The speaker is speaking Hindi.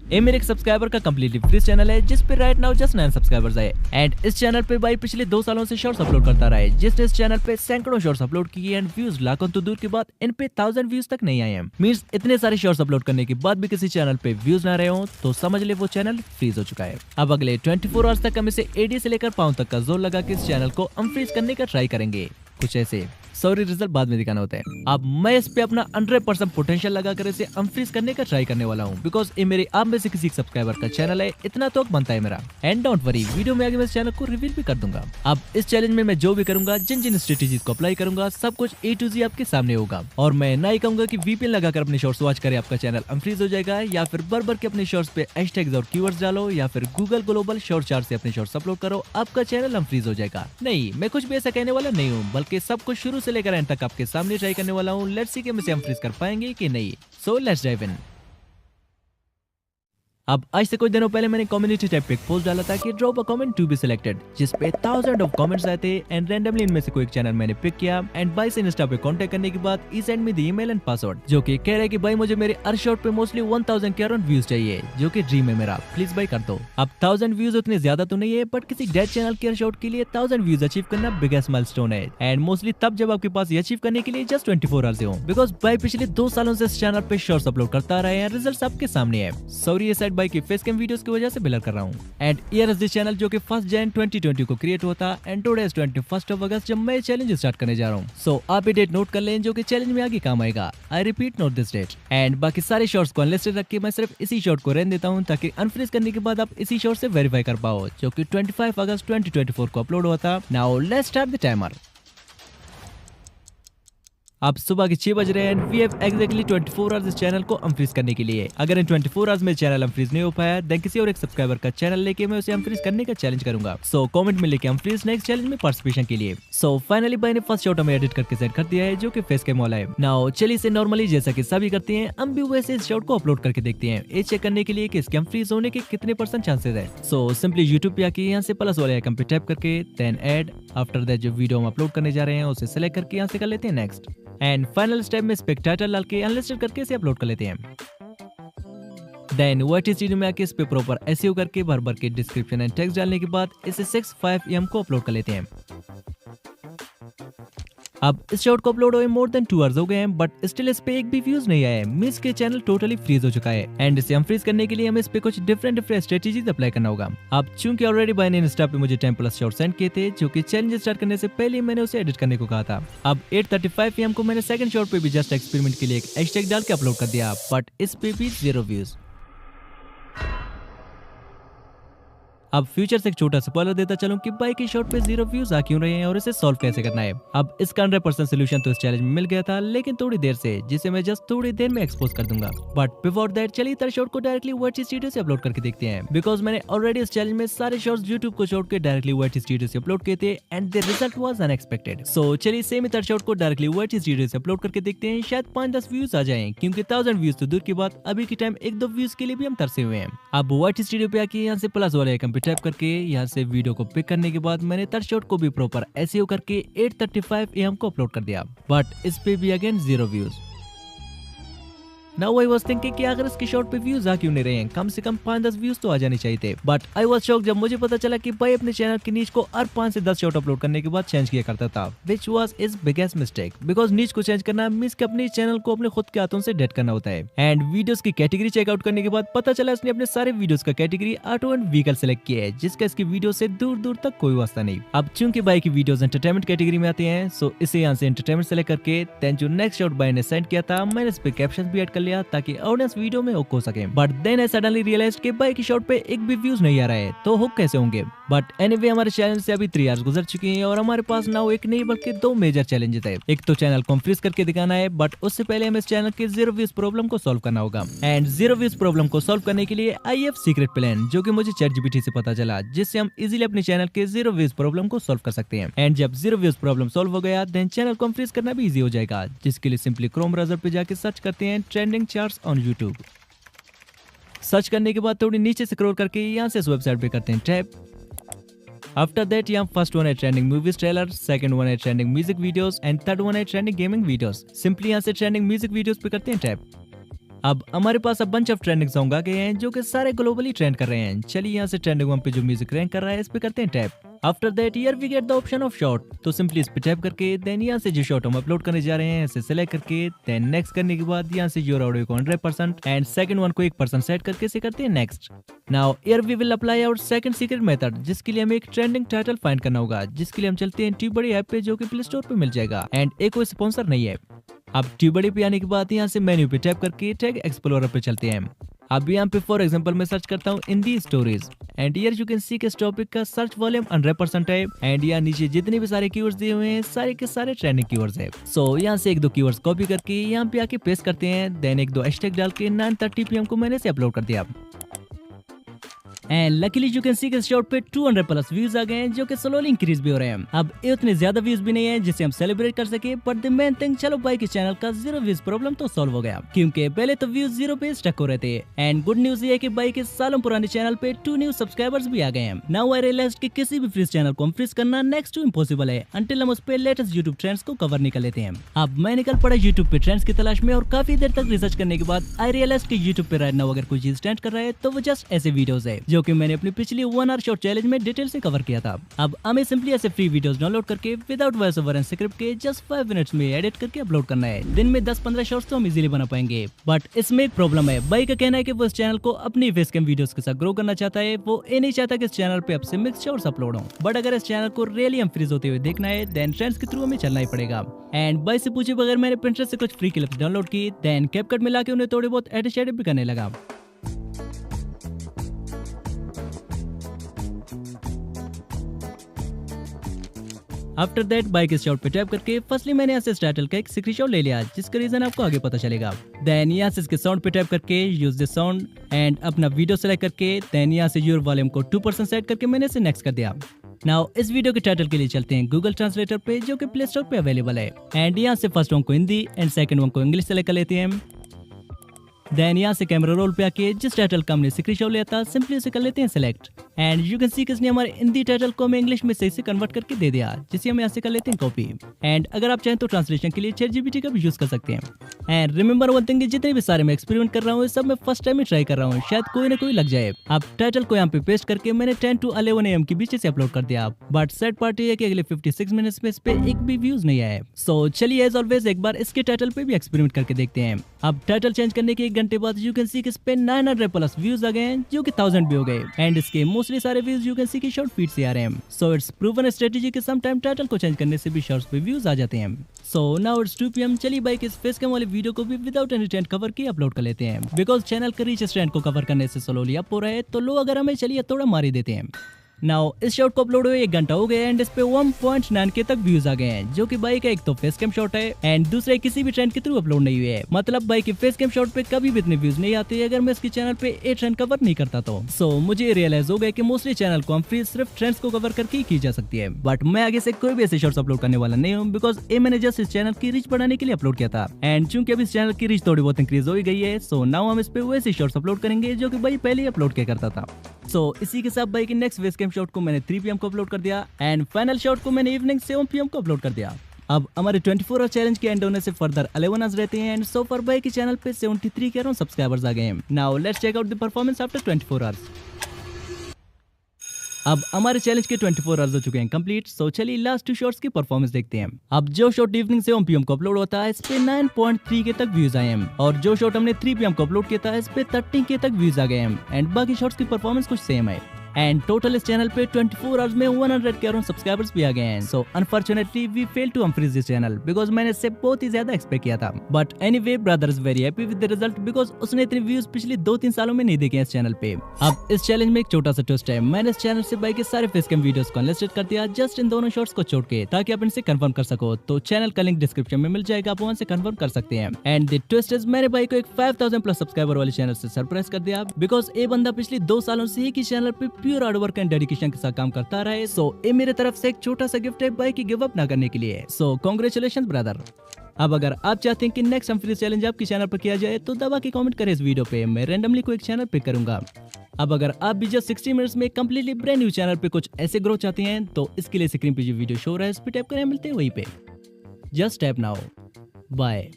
ये मेरे एक सब्सक्राइबर का कम्प्लीटली फ्री चैनल है जिस पे राइट नाउ जस्ट 9 सब्सक्राइबर्स आए एंड इस चैनल पे भाई पिछले 2 सालों से शॉर्ट्स अपलोड करता रहा है, जिसने इस चैनल पे सैकड़ों शॉर्ट्स अपलोड किए एंड व्यूज लाखों तो दूर की बात इन पे 1000 व्यूज तक नहीं आए हैं। मींस इतने सारे शॉर्ट्स अपलोड करने के बाद भी किसी चैनल पे व्यूज ना रहे हो तो समझ ले वो चैनल फ्रीज हो चुका है। अब अगले 24 आवर्स तक हम इसे एडी से लेकर पाँव तक का जोर लगा के इस चैनल को अनफ्रीज करने का ट्राई करेंगे। कुछ ऐसे सॉरी रिजल्ट बाद में दिखाना होता है। अब मैं इस पे अपना 100% पोटेंशियल लगाकर इसे अनफ्रीज करने का ट्राई करने वाला हूँ, बिकॉज ये मेरे आप में से किसी सब्सक्राइबर का चैनल है, इतना तो बनता है मेरा। एंड डोंट वरी, वीडियो में आगे मैं इस चैनल को रिवील भी कर दूंगा। अब इस चैलेंज में मैं जो भी करूंगा, जिन जिन स्ट्रेटेजीज को अप्लाई करूंगा, सब कुछ A to Z आपके सामने होगा। और मैं ना ही कहूंगा कि VPN लगाकर अपने शॉर्ट्स वॉच करे आपका चैनल अनफ्रीज हो जाएगा, या फिर बर के अपने शॉर्ट्स पे हैशटैग्स और कीवर्ड्स डालो, या फिर गूगल ग्लोबल शॉर्ट चार्ट से अपने शॉर्ट्स अपलोड करो, आपका चैनल अनफ्रीज हो जाएगा। नहीं, मैं कुछ भी ऐसा कहने वाला नहीं हूँ, बल्कि सब कुछ शुरू से लेकर एंड तक आपके सामने ट्राई करने वाला हूँ। लेट्स सी कि हम इसे अनफ्रीज कर पाएंगे कि नहीं। So let's dive in. अब आज से कुछ दिनों पहले मैंने कम्युनिटी टैब पे एक पोस्ट डाला था कि drop a comment to be selected, जिस पे 1000 ऑफ कमेंट्स आए थे एंड रैंडमली इनमें से कोई एक चैनल मैंने पिक किया एंड भाई से इंस्टा पे कांटेक्ट करने के बाद ही send me the email and password, जो कि कह रहा है कि भाई मुझे मेरे हर शॉट पे मोस्टली 1000 के अराउंड व्यूज चाहिए, जो कि ड्रीम है मेरा, प्लीज भाई कर दो। अब 1000 व्यूज उतने ज्यादा तो नहीं है, बट किसी डेड चैनल के हर शॉट के लिए 1000 व्यूज अचीव करना बिगेस्ट माइलस्टोन है एंड मोस्टली तब जब आपके पास ये अचीव करने के लिए जस्ट 24 आवर्स हो, बिकॉज भाई पिछले 2 सालों से इस चैनल पे शॉर्ट्स अपलोड करता रहा है, रिजल्ट आपके सामने है। सॉरी ये साइड भाई की फेस कैम वीडियोस की वजह से ब्लर कर रहा हूँ। And here is this channel जो कि 1 जन 2020 को क्रिएट हुआ था एंड टुडे इज 21 अगस्त जब मैं चैलेंज स्टार्ट करने जा रहा हूँ। सो आप ये डेट नोट कर लें जो कि चैलेंज में आगे काम आएगा। I repeat, note this date. And बाकी सारे शॉर्ट्स को अनलिस्टेड रख के मैं सिर्फ इसी शॉर्ट को रहने देता हूँ, ताकि अनफ्रीज करने के बाद आप इसी शॉर्ट से वेरीफाई कर पाओ, जो कि 25 अगस्त 2024 को अपलोड हुआ था। Now let's start the timer. अब सुबह के 6 बज रहे हैं, वी हैव एग्जैक्टली 24 आवर्स इस चैनल को अनफ्रीज करने के लिए। अगर इन 24 आवर्स में चैनल अनफ्रीज नहीं हो पाया, देन किसी और एक सब्सक्राइबर का चैनल लेके मैं उसे अनफ्रीज करने का चैलेंज करूंगा। सो कमेंट में लेके अनफ्रीज नेक्स्ट चैलेंज में पार्टिसिपेशन के लिए। सो फाइनली भाई ने फर्स्ट शॉट हमें एडिट करके सेंड कर दिया है, जो कि फेस कैम वाला है। नाउ चलिए इसे नॉर्मली जैसा कि सभी करते हैं, हम भी वैसे इस शॉट को अपलोड करके देखते हैं, ये चेक करने के लिए कि इसके अनफ्रीज होने के कितने % चांसेस है। सो सिंपली यूट्यूब पे आके यहाँ से प्लस वाले आइकन पे टैप करके देन ऐड, आफ्टर दैट जो वीडियो हम अपलोड करने जा रहे हैं उसे सेलेक्ट करके यहाँ से कर लेते हैं नेक्स्ट। एंड फाइनल स्टेप में स्पेक टाइटल डाल के अनलिस्टेड करके इसे अपलोड कर लेते हैं। देन वाइट स्टूडियो में आके इस पे प्रॉपर एसईओ करके भर के डिस्क्रिप्शन एंड टेक्स्ट डालने के बाद इसे 6:05 AM को अपलोड कर लेते हैं। अब इस शॉट को अपलोड हुए मोर देन 2 आवर्स हो गए हैं, बट स्टिल इस पे एक भी व्यूज नहीं आया है, मींस के चैनल टोटली फ्रीज हो चुका है। एंड इसे अनफ्रीज करने के लिए हमें इस पे कुछ डिफरेंट स्ट्रेटेजीज अप्लाई करना होगा। अब चूंकि ऑलरेडी भाई ने इंस्टा पे मुझे 10+ शॉट सेंड किए थे, जो कि चैलेंज स्टार्ट करने से पहले मैंने उसे एडिट करने को कहा था। अब 8:35 PM को मैंने सेकंड शॉट पे भी जस्ट एक्सपेरिमेंट के लिए एक हैशटैग डाल के अपलोड कर दिया, बट इस पे भी 0 व्यूज। अब फ्यूचर से एक छोटा स्पॉइलर देता चलूं कि बाइक की शॉट पे 0 व्यूज आ क्यों रहे हैं और इसे सॉल्व कैसे करना है। अब इसका 100% सोल्यूशन तो इस चैलेंज में मिल गया था, लेकिन थोड़ी देर से, जिसे मैं जस्ट थोड़ी देर में एक्सपोज कर दूंगा। बट बिफोर दैट चलिए थर्ड शॉट को डायरेक्टली वाइट स्टूडियो से अपलोड करके देखते हैं, बिकॉज मैंने ऑलरेडी इस चैलेंज में सारे शॉट्स यूट्यूब को छोड़ के डायरेक्टली वाइट स्टूडियो से अपलोड किए थे and the result was unexpected. So चलिए सेम थर्ड शॉट को डायरेक्टली वाइट स्टूडियो से अपलोड करके देखते हैं, शायद 5-10 व्यूज आ जाएं, क्योंकि 1000 व्यूज तो दूर की बात, अभी के टाइम 1-2 व्यूज के लिए भी हम तरसे हुए हैं। अब वाइट स्टूडियो पे आके यहाँ से प्लस वाले आइकन पे टैप करके यहाँ से वीडियो को पिक करने के बाद मैंने थर्ड शॉट को भी प्रॉपर एसईओ करके 8:35 AM को अपलोड कर दिया, बट इस पे भी again 0 views. Now I was thinking कि अगर इसके शॉट पे व्यूज आ क्यों नहीं रहे हैं, कम से कम 5-10 व्यूज तो आ जाने चाहिए थे। बट आई वाज शॉक जब मुझे पता चला कि भाई अपने चैनल की नीच को हर 5 से 10 शॉट अपलोड करने के बाद चेंज किया करता था, which was is biggest mistake, because नीच को चेंज करना मींस कि अपने चैनल को अपने खुद के हाथों से डेट करना होता है। एंड वीडियोस की कैटेगरी चेकआउट करने के बाद पता चला इसने अपने सारे वीडियोस का category auto and vehicle select किया है, जिसका इसकी वीडियो से दूर दूर तक कोई वास्ता नहीं। अब चूंकि भाई की वीडियोस एंटरटेनमेंट कैटेगरी में आते हैं, सो इसे यहाँ से एंटरटेनमेंट सेलेक्ट करके देन जो नेक्स्ट शॉट भाई ने सेंड किया था मैंने इस पे कैप्शन भी ऐड कर लिया, ताकि वीडियो में हुक हो सके। But then I suddenly realised कि भाई की शॉट पे एक भी व्यूज नहीं आ रहा है, तो हुक कैसे होंगे। बट एनीवे हमारे चैनल से अभी 3 आवर्स गुजर चुके हैं और हमारे पास नाउ एक नहीं बल्कि 2 मेजर चैलेंजेस है। एक तो चैनल को फ्रीज करके दिखाना है, बट उससे पहले हमें इस चैनल के 0 व्यूज प्रॉब्लम को सॉल्व करना होगा। एंड 0 व्यूज प्रॉब्लम को सॉल्व करने के लिए आई हैव सीक्रेट प्लान, जो कि मुझे ChatGPT से पता चला, जिससे हम इजीली अपने चैनल के 0 व्यूज प्रॉब्लम को सॉल्व कर सकते हैं। एंड जब 0 व्यूज प्रॉब्लम सॉल्व हो गया, देन चैनल को फ्रीज करना भी इजी हो जाएगा, जिसके लिए सिंपली क्रोम ब्राउज़र पे जाके सर्च करते हैं trending charts on YouTube. Search करने के बाद थोड़ी नीचे स्क्रॉल करके यहाँ से इस वेबसाइट पे करते हैं टैप। आफ्टर दैट यहाँ फर्स्ट वन है trending movies trailer, second one है trending music videos and third one है ट्रेंडिंग गेमिंग वीडियोस। सिंपली यहाँ से ट्रेंडिंग म्यूजिक वीडियोस पे करते हैं टैप। अब हमारे पास अब बंच ऑफ ट्रेंडिंग सॉन्ग आ गए हैं जो कि सारे ग्लोबली ट्रेंड कर रहे हैं। चलिए यहाँ से ट्रेंडिंग 1 पे जो म्यूजिक रैंक कर रहा है इस पे करते हैं tap. After that here we get the option of short, तो सिंपली इस पे टैप करके देन यहाँ से जो शॉर्ट हम अपलोड करने जा रहे हैं इसे सिलेक्ट करके देन नेक्स्ट करने के बाद यहाँ से योर ऑडियो को 100% एंड सेकंड वन को 1% सेट करके इसे करते हैं next. Now here we will apply our second secret method, जिसके लिए हमें एक ट्रेंडिंग टाइटल फाइंड करना होगा, जिसके लिए हम चलते हैं ट्यूबडी ऐप पे जो कि प्ले स्टोर पे मिल जाएगा एंड एक कोई स्पॉन्सर नहीं है। अब ट्यूबडी पे आने के बाद यहाँ से मेन्यू पे टैप करके टैग एक्सप्लोरर पे चलते हैं। अब यहाँ पे फॉर एग्जांपल मैं सर्च करता हूँ Hindi stories and here you can see के इस टॉपिक का सर्च वॉल्यूम 100% है एंड यहाँ नीचे जितने भी सारे कीवर्ड्स दिए हुए हैं सारे के सारे ट्रेंडिंग कीवर्ड्स है। सो यहाँ से एक दो कीवर्ड्स कॉपी करके यहाँ पे आके पेस्ट करते हैं देन एक दो हैशटैग डाल के 9:30 PM को मैंने इसे अपलोड कर दिया and luckily you can see के शॉर्ट पे 200+ व्यूज आ गए हैं जो कि स्लोली इंक्रीज भी हो रहे हैं। अब ये उतने ज्यादा व्यूज भी नहीं है जिसे हम सेलिब्रेट कर सके, बट द मेन थिंग चलो भाई के चैनल का 0 व्यूज प्रॉब्लम तो सॉल्व हो गया, क्योंकि पहले तो व्यूज 0 पे स्टक हो रहे थे एंड गुड न्यूज ये है कि भाई के सालों पुराने चैनल पे 2 न्यू सब्सक्राइबर्स भी आ गए हैं। नाउ आई रियलाइज्ड कि किसी भी फ्रीज चैनल को हम फ्रीज करना नेक्स्ट टू इम्पॉसिबल है अंटिल हम उस पे लेटेस्ट यूट्यूब ट्रेंड्स को कवर नहीं कर लेते हैं। अब मैं निकल पड़ा यूट्यूब पे ट्रेंड्स की तलाश में और काफी देर तक रिसर्च करने के बाद आई रियलाइज कि यूट्यूब पे राइट नाउ अगर कोई चीज ट्रेंड कर रहा है तो वो जस्ट ऐसे वीडियोस है जो कि मैंने अपनी पिछली 1 आवर शॉर्ट चैलेंज में डिटेल से कवर किया था। अब हमें सिंपली ऐसे फ्री वीडियोस डाउनलोड करके without voice over and script के जस्ट 5 मिनट्स में एडिट करके अपलोड करना है। दिन में 10-15 शॉर्ट्स तो हम इजीली बना पाएंगे, बट इसमें एक प्रॉब्लम है। भाई का कहना है कि वो इस चैनल को अपनी फेस कैम वीडियोस के साथ ग्रो करना चाहता है, वो ये नहीं चाहता कि इस चैनल पे अब से मिक्स शॉर्ट्स अपलोड हो। बट अगर इस चैनल को रियली हम फ्रीज होते हुए देखना है देन ट्रेंड्स के थ्रू हमें चलना ही पड़ेगा। एंड भाई से पूछे बगैर मैंने पिंटरेस्ट से कुछ फ्री क्लिप्स डाउनलोड की देन कैपकट में लाके उन्हें थोड़े बहुत एडिट शेडिट भी करने लगा। आफ्टर दैट बाइक इस शॉट पे टैप करके फर्स्टली मैंने यहाँ से इस टाइटल का एक स्क्रीनशॉट ले लिया जिसका रीजन आपको आगे पता चलेगा। देन यहाँ से इसके साउंड पे टैप करके यूज द साउंड एंड अपना वीडियो सेलेक्ट करके देन यहाँ से योर वॉल्यूम को 2% सेट करके मैंने इसे नेक्स्ट कर दिया। नाउ इस वीडियो के टाइटल के लिए चलते हैं गूगल ट्रांसलेटर पे जो कि प्ले स्टोर पे अवेलेबल है एंड यहाँ से फर्स्ट वन को हिंदी एंड सेकंड वन को इंग्लिश सेलेक्ट कर लेते हैं। देन यहाँ से कैमरा रोल पे आके जिस टाइटल का हमने स्क्रीनशॉट लिया था सिंपली उसे कर लेते हैं select and you can see किसने हमारे हिंदी टाइटल को हमें इंग्लिश में सही से कन्वर्ट करके दे दिया, जिसे हम यहाँ से कर लेते हैं कॉपी। एंड अगर आप चाहें तो ट्रांसलेशन के लिए ChatGPT का भी यूज कर सकते हैं। एंड रिमेंबर वन थिंग, जितने भी सारे मैं एक्सपेरिमेंट कर रहा हूँ सब मैं फर्स्ट टाइम ही ट्राई कर रहा हूँ, शायद कोई ना कोई लग जाए। अब टाइटल को यहाँ पे पेस्ट करके मैंने 10 to 11 AM के बीच से अपलोड कर दिया, बट सैड पार्ट है कि अगले 56 मिनट्स में इस पे एक भी व्यूज नहीं आया। सो चलिए एज ऑलवेज एक बार इसके टाइटल पे भी एक्सपेरिमेंट करके देखते हैं। अब टाइटल चेंज करने के 1 घंटे बाद यू कैन सी कि इस पे 900+ व्यूज आ गए हैं जो कि 1000 भी हो गए एंड इसके मोस्टली सारे व्यूज यू कैन सी की शॉर्ट फीड से आ रहे हैं। सो इट्स प्रूवन स्ट्रेटेजी कि सम टाइम टाइटल को चेंज करने से भी शॉर्ट्स पे व्यूज आ जाते हैं। So now it's 2 PM। चलिए बाइक इस फेस कैम वाले वीडियो को भी विदाउट एनी ट्रेंड कवर की अपलोड कर लेते हैं, बिकॉज चैनल का रीच ट्रेंड को कवर करने से स्लोली अप हो रहा है, तो लो अगर हमें चलिए थोड़ा मार ही देते हैं। नाउ इस शॉट को अपलोड हुए 1 घंटा हो गया एंड इस पे 1.9K तक व्यूज आ गए हैं, जो कि बाइक का एक तो फेस कैम शॉट है एंड दूसरा किसी भी ट्रेंड के थ्रू अपलोड नहीं हुए है। मतलब बाइक के फेस कैम शॉट पे कभी भी इतने व्यूज नहीं आते अगर मैं इसके चैनल पे ए ट्रेंड कवर नहीं करता तो। सो मुझे रियलाइज हो गया कि मोस्टली चैनल को हम फ्री सिर्फ ट्रेंड्स को कवर करके ही की जा सकती है, बट मैं आगे से कोई भी ऐसे शॉर्ट्स अपलोड करने वाला नहीं हूँ, बिकॉज ये मैंने जस्ट इस चैनल की रीच बढ़ाने के लिए अपलोड किया था एंड चूंकि अभी इस चैनल की रीच थोड़ी बहुत इंक्रीज हो गई है, सो नाउ हम इस पे वैसे शॉर्ट्स अपलोड करेंगे जो कि भाई पहले ही अपलोड किया करता था। सो इसी के साथ भाई की नेक्स्ट फेस कैम शॉट को मैंने 3 PM को अपलोड कर दिया एंड फाइनल शॉट को मैंने इवनिंग 7 PM को अपलोड कर दिया। अब हमारे 24 आवर चैलेंज के एंड होने से फर्दर 11 आवर्स रहते हैं एंड सो फॉर भाई के चैनल पे 73 के अराउंड सब्सक्राइबर्स आ गए हैं। Now let's check out the performance after 24 hours. अब हमारे चैलेंज के 24 आवर्स हो चुके हैं कंप्लीट। सो चलिए लास्ट 2 शॉट्स की परफॉर्मेंस देखते हैं। अब जो शॉट इवनिंग 7 PM को अपलोड होता है इस पे 9.3K तक व्यूज आए हैं और जो शॉट हमने 3 PM को अपलोड किया था इस पे 13K तक व्यूज आ गए हैं एंड बाकी शॉट्स की परफॉर्मेंस कुछ सेम है एंड टोटल इस चैनल पे 24 आवर्स में 100 के अराउंड सब्सक्राइबर्स भी आ गए हैं। So unfortunately we fail to unfreeze this channel because मैंने इससे बहुत ही ज्यादा एक्सपेक्ट किया था, but anyway brother is very happy with the result because उसने इतने व्यूज पिछले 2-3 सालों में नहीं देखे इस चैनल पे। अब इस चैलेंज में एक छोटा सा ट्विस्ट है, मैंने इस चैनल से बाइक के सारे फेस कैम वीडियोस को अनलिस्टेड कर दिया जस्ट इन दोनों शॉट्स को छोड़ के, ताकि आप इनसे कंफर्म कर सको। तो चैनल का लिंक डिस्क्रिप्शन में मिल जाएगा, आप वहां से कंफर्म कर सकते हैं। एंड द ट्विस्ट इज मैंने भाई को एक 5000+ सब्सक्राइबर वाले चैनल से सरप्राइज कर दिया बिकॉज ये बंदा पिछले 2 सालों से एक ही चैनल पे pure hard work and dedication के साथ काम करता रहा है। सो ये मेरे तरफ से एक छोटा सा गिफ्ट है भाई की गिव अप ना करने के लिए। सो कांग्रेचुलेशंस ब्रदर। अब अगर आप चाहते हैं कि नेक्स्ट हम फ्री चैलेंज आपके चैनल पर किया जाए तो दबा के कमेंट करें इस वीडियो पे, मैं रैंडमली कोई एक चैनल पिक करूंगा। अब अगर आप भी जस्ट 60 मिनट्स में कंप्लीटली ब्रांड न्यू चैनल पे कुछ ऐसे ग्रो चाहते हैं तो इसके लिए स्क्रीन पे जो वीडियो शो रहा है इस पे टैप करें, मिलते हैं वहीं पे। Just tap now. बाय।